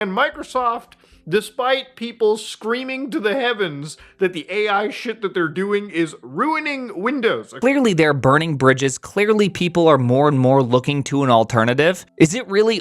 And Microsoft, despite people screaming to the heavens that the AI shit that they're doing is ruining Windows. Clearly they're burning bridges. Clearly people are more and more looking to an alternative. Is it really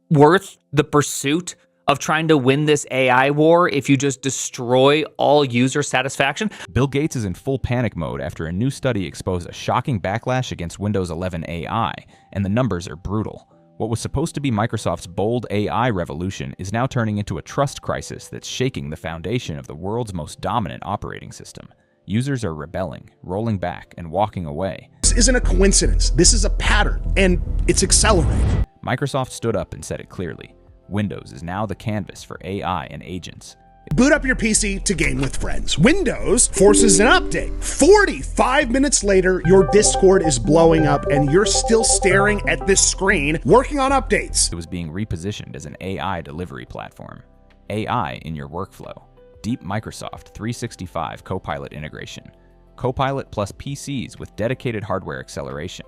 worth the pursuit of trying to win this AI war if you just destroy all user satisfaction? Bill Gates is in full panic mode after a new study exposed a shocking backlash against Windows 11 AI, and the numbers are brutal. What was supposed to be Microsoft's bold AI revolution is now turning into a trust crisis that's shaking the foundation of the world's most dominant operating system. Users are rebelling, rolling back, and walking away. This isn't a coincidence. This is a pattern, and it's accelerating. Microsoft stood up and said it clearly. Windows is now the canvas for AI and agents. Boot up your PC to game with friends. Windows forces an update. 45 minutes later, your Discord is blowing up and you're still staring at this screen, working on updates. It was being repositioned as an AI delivery platform. AI in your workflow. Deep Microsoft 365 Copilot integration. Copilot plus PCs with dedicated hardware acceleration.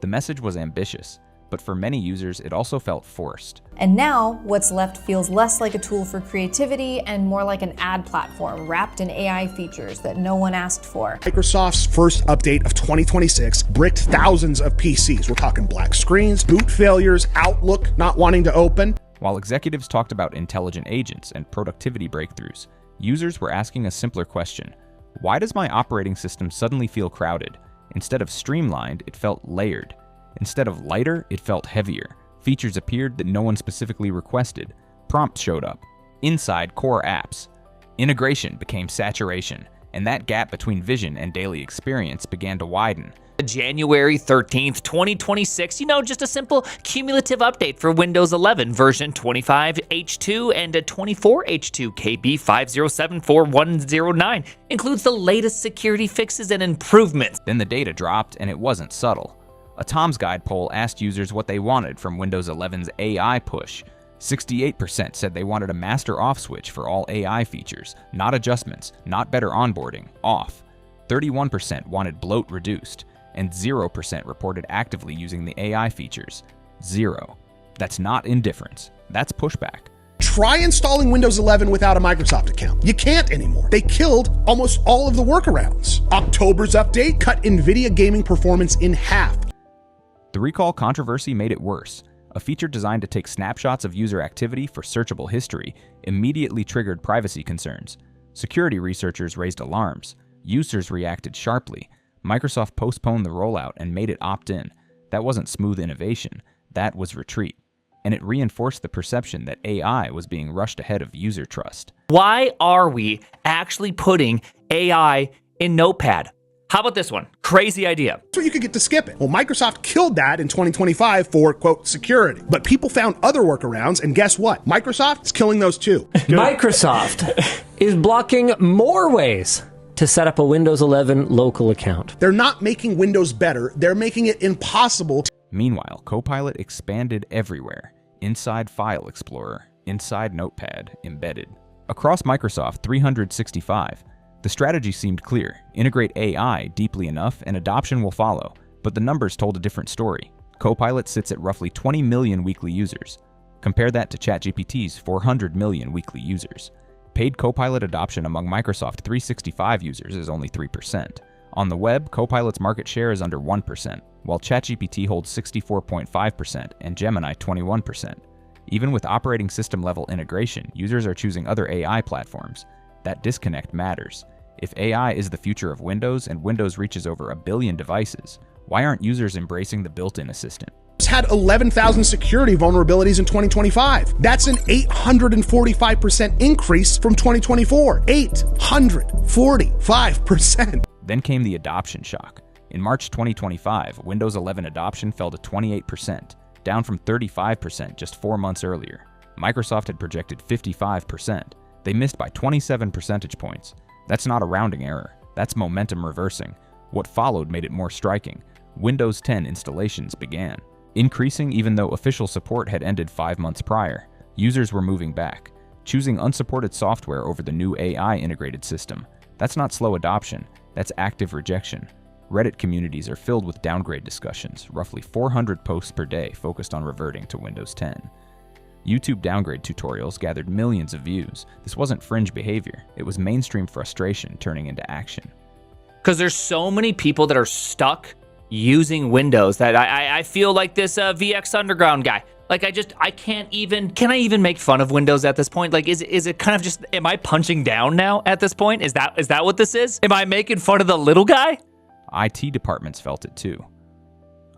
The message was ambitious, but for many users, it also felt forced. And now, what's left feels less like a tool for creativity and more like an ad platform wrapped in AI features that no one asked for. Microsoft's first update of 2026 bricked thousands of PCs. We're talking black screens, boot failures, Outlook not wanting to open. While executives talked about intelligent agents and productivity breakthroughs, users were asking a simpler question. Why does my operating system suddenly feel crowded? Instead of streamlined, it felt layered. Instead of lighter, it felt heavier. Features appeared that no one specifically requested. Prompts showed up. Inside core apps. Integration became saturation, and that gap between vision and daily experience began to widen. January 13th, 2026, just a simple cumulative update for Windows 11 version 25H2 and a 24H2 KB5074109. Includes the latest security fixes and improvements. Then the data dropped, and it wasn't subtle. A Tom's Guide poll asked users what they wanted from Windows 11's AI push. 68% said they wanted a master off switch for all AI features, not adjustments, not better onboarding, off. 31% wanted bloat reduced, and 0% reported actively using the AI features. 0. That's not indifference. That's pushback. Try installing Windows 11 without a Microsoft account. You can't anymore. They killed almost all of the workarounds. October's update cut NVIDIA gaming performance in half. The recall controversy made it worse. A feature designed to take snapshots of user activity for searchable history immediately triggered privacy concerns. Security researchers raised alarms. Users reacted sharply. Microsoft postponed the rollout and made it opt-in. That wasn't smooth innovation. That was retreat. And it reinforced the perception that AI was being rushed ahead of user trust. Why are we actually putting AI in Notepad? How about this one? Crazy idea. So you could get to skip it. Well, Microsoft killed that in 2025 for, quote, security. But people found other workarounds, and guess what? Microsoft is killing those too. Microsoft is blocking more ways to set up a Windows 11 local account. They're not making Windows better. They're making it impossible. Meanwhile, Copilot expanded everywhere. Inside File Explorer, inside Notepad, embedded. Across Microsoft 365, the strategy seemed clear. Integrate AI deeply enough and adoption will follow. But the numbers told a different story. Copilot sits at roughly 20 million weekly users. Compare that to ChatGPT's 400 million weekly users. Paid Copilot adoption among Microsoft 365 users is only 3%. On the web, Copilot's market share is under 1%, while ChatGPT holds 64.5% and Gemini 21%. Even with operating system level integration, users are choosing other AI platforms. That disconnect matters. If AI is the future of Windows and Windows reaches over 1 billion devices, why aren't users embracing the built-in assistant? Had 11,000 security vulnerabilities in 2025. That's an 845% increase from 2024. 845%. Then came the adoption shock. In March 2025, Windows 11 adoption fell to 28%, down from 35% just 4 months earlier. Microsoft had projected 55%. They missed by 27 percentage points. That's not a rounding error. That's momentum reversing. What followed made it more striking. Windows 10 installations began. Increasing even though official support had ended 5 months prior. Users were moving back, choosing unsupported software over the new AI integrated system. That's not slow adoption, that's active rejection. Reddit communities are filled with downgrade discussions, roughly 400 posts per day focused on reverting to Windows 10. YouTube downgrade tutorials gathered millions of views. This wasn't fringe behavior. It was mainstream frustration turning into action. Because there's so many people that are stuck using Windows that I feel like this VX Underground guy. Like can I even make fun of Windows at this point? Like, is it kind of just, am I punching down now at this point? Is that what this is? Am I making fun of the little guy? IT departments felt it too.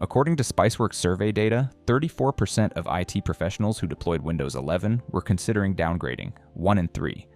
According to Spiceworks survey data, 34% of IT professionals who deployed Windows 11 were considering downgrading, 1 in 3.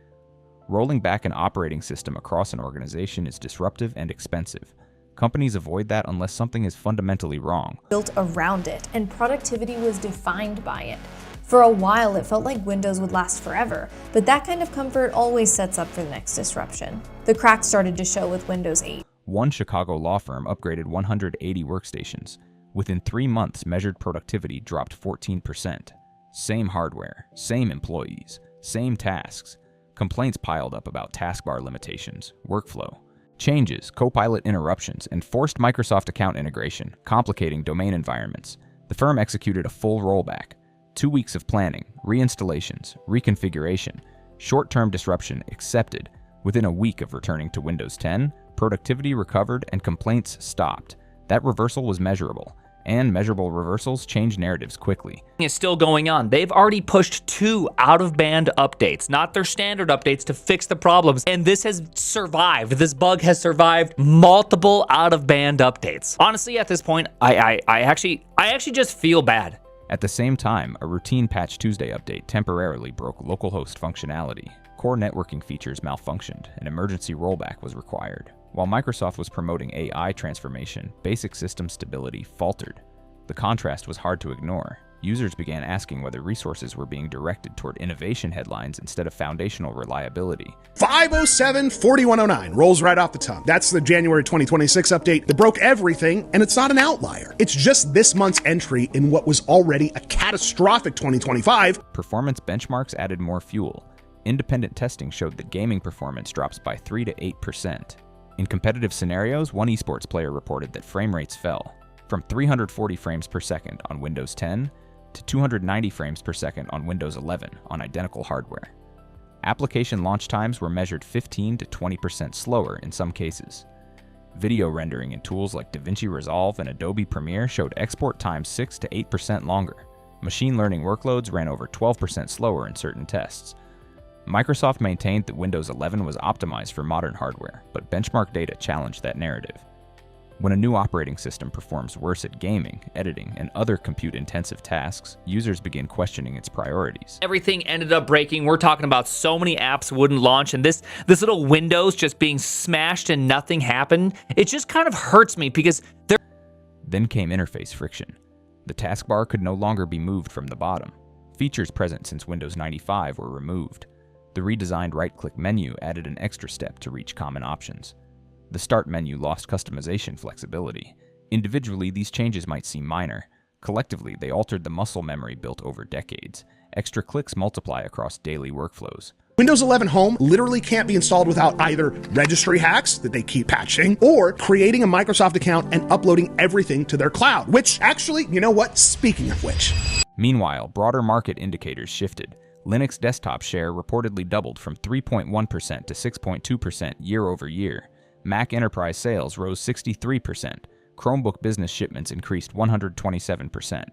Rolling back an operating system across an organization is disruptive and expensive. Companies avoid that unless something is fundamentally wrong. Built around it, and productivity was defined by it. For a while, it felt like Windows would last forever, but that kind of comfort always sets up for the next disruption. The cracks started to show with Windows 8. One Chicago law firm upgraded 180 workstations. Within 3 months, measured productivity dropped 14%. Same hardware, same employees, same tasks. Complaints piled up about taskbar limitations, workflow, changes, Copilot interruptions, and forced Microsoft account integration, complicating domain environments. The firm executed a full rollback. 2 weeks of planning, reinstallations, reconfiguration, short-term disruption accepted. Within a week of returning to Windows 10, productivity recovered and complaints stopped. That reversal was measurable, and measurable reversals change narratives quickly. It's still going on. They've already pushed 2 out-of-band updates, not their standard updates, to fix the problems. And this has survived. This bug has survived multiple out-of-band updates. Honestly, at this point, I actually just feel bad. At the same time, a routine Patch Tuesday update temporarily broke localhost functionality. Core networking features malfunctioned, and emergency rollback was required. While Microsoft was promoting AI transformation, basic system stability faltered. The contrast was hard to ignore. Users began asking whether resources were being directed toward innovation headlines instead of foundational reliability. 507-4109 rolls right off the tongue. That's the January 2026 update that broke everything, and it's not an outlier. It's just this month's entry in what was already a catastrophic 2025. Performance benchmarks added more fuel. Independent testing showed that gaming performance drops by 3 to 8%. In competitive scenarios, one esports player reported that frame rates fell from 340 frames per second on Windows 10 to 290 frames per second on Windows 11 on identical hardware. Application launch times were measured 15 to 20% slower in some cases. Video rendering in tools like DaVinci Resolve and Adobe Premiere showed export times 6 to 8% longer. Machine learning workloads ran over 12% slower in certain tests. Microsoft maintained that Windows 11 was optimized for modern hardware, but benchmark data challenged that narrative. When a new operating system performs worse at gaming, editing, and other compute-intensive tasks, users begin questioning its priorities. Everything ended up breaking. We're talking about so many apps wouldn't launch, and this little Windows just being smashed and nothing happened. It just kind of hurts me because Then came interface friction. The taskbar could no longer be moved from the bottom. Features present since Windows 95 were removed. The redesigned right-click menu added an extra step to reach common options. The Start menu lost customization flexibility. Individually, these changes might seem minor. Collectively, they altered the muscle memory built over decades. Extra clicks multiply across daily workflows. Windows 11 Home literally can't be installed without either registry hacks that they keep patching or creating a Microsoft account and uploading everything to their cloud, which actually, you know what? Speaking of which. Meanwhile, broader market indicators shifted. Linux desktop share reportedly doubled from 3.1% to 6.2% year over year. Mac enterprise sales rose 63%. Chromebook business shipments increased 127%.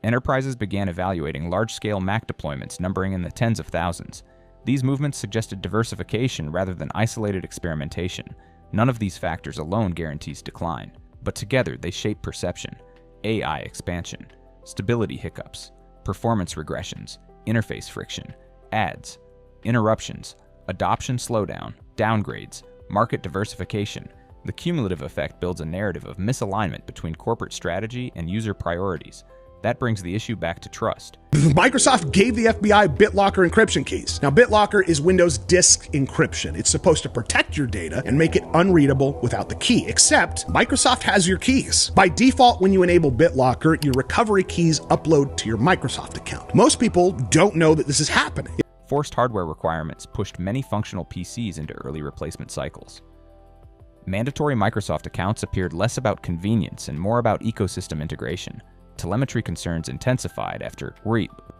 Enterprises began evaluating large-scale Mac deployments numbering in the tens of thousands. These movements suggested diversification rather than isolated experimentation. None of these factors alone guarantees decline, but together they shape perception. AI expansion, stability hiccups, performance regressions, interface friction, ads, interruptions, adoption slowdown, downgrades, market diversification. The cumulative effect builds a narrative of misalignment between corporate strategy and user priorities. That brings the issue back to trust. Microsoft gave the FBI BitLocker encryption keys. Now, BitLocker is Windows disk encryption. It's supposed to protect your data and make it unreadable without the key, except Microsoft has your keys. By default, when you enable BitLocker, your recovery keys upload to your Microsoft account. Most people don't know that this is happening. Forced hardware requirements pushed many functional PCs into early replacement cycles. Mandatory Microsoft accounts appeared less about convenience and more about ecosystem integration. Telemetry concerns intensified after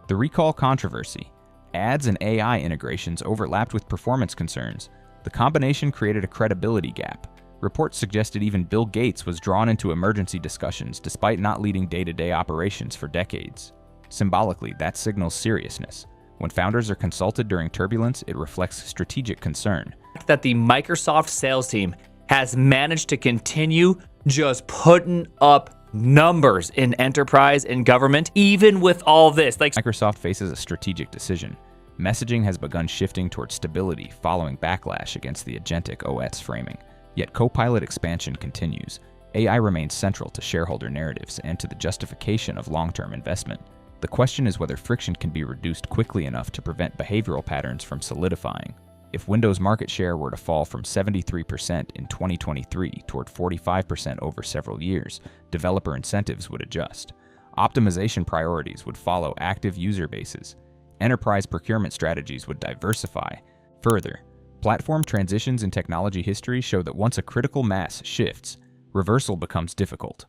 the recall controversy. Ads and AI integrations overlapped with performance concerns. The combination created a credibility gap. Reports suggested even Bill Gates was drawn into emergency discussions despite not leading day-to-day operations for decades. Symbolically, that signals seriousness. When founders are consulted during turbulence, it reflects strategic concern. That the Microsoft sales team has managed to continue just putting up numbers in enterprise and government, even with all this. Microsoft faces a strategic decision. Messaging has begun shifting towards stability following backlash against the agentic OS framing. Yet Copilot expansion continues. AI remains central to shareholder narratives and to the justification of long-term investment. The question is whether friction can be reduced quickly enough to prevent behavioral patterns from solidifying. If Windows market share were to fall from 73% in 2023 toward 45% over several years, developer incentives would adjust. Optimization priorities would follow active user bases. Enterprise procurement strategies would diversify. Further, platform transitions in technology history show that once a critical mass shifts, reversal becomes difficult.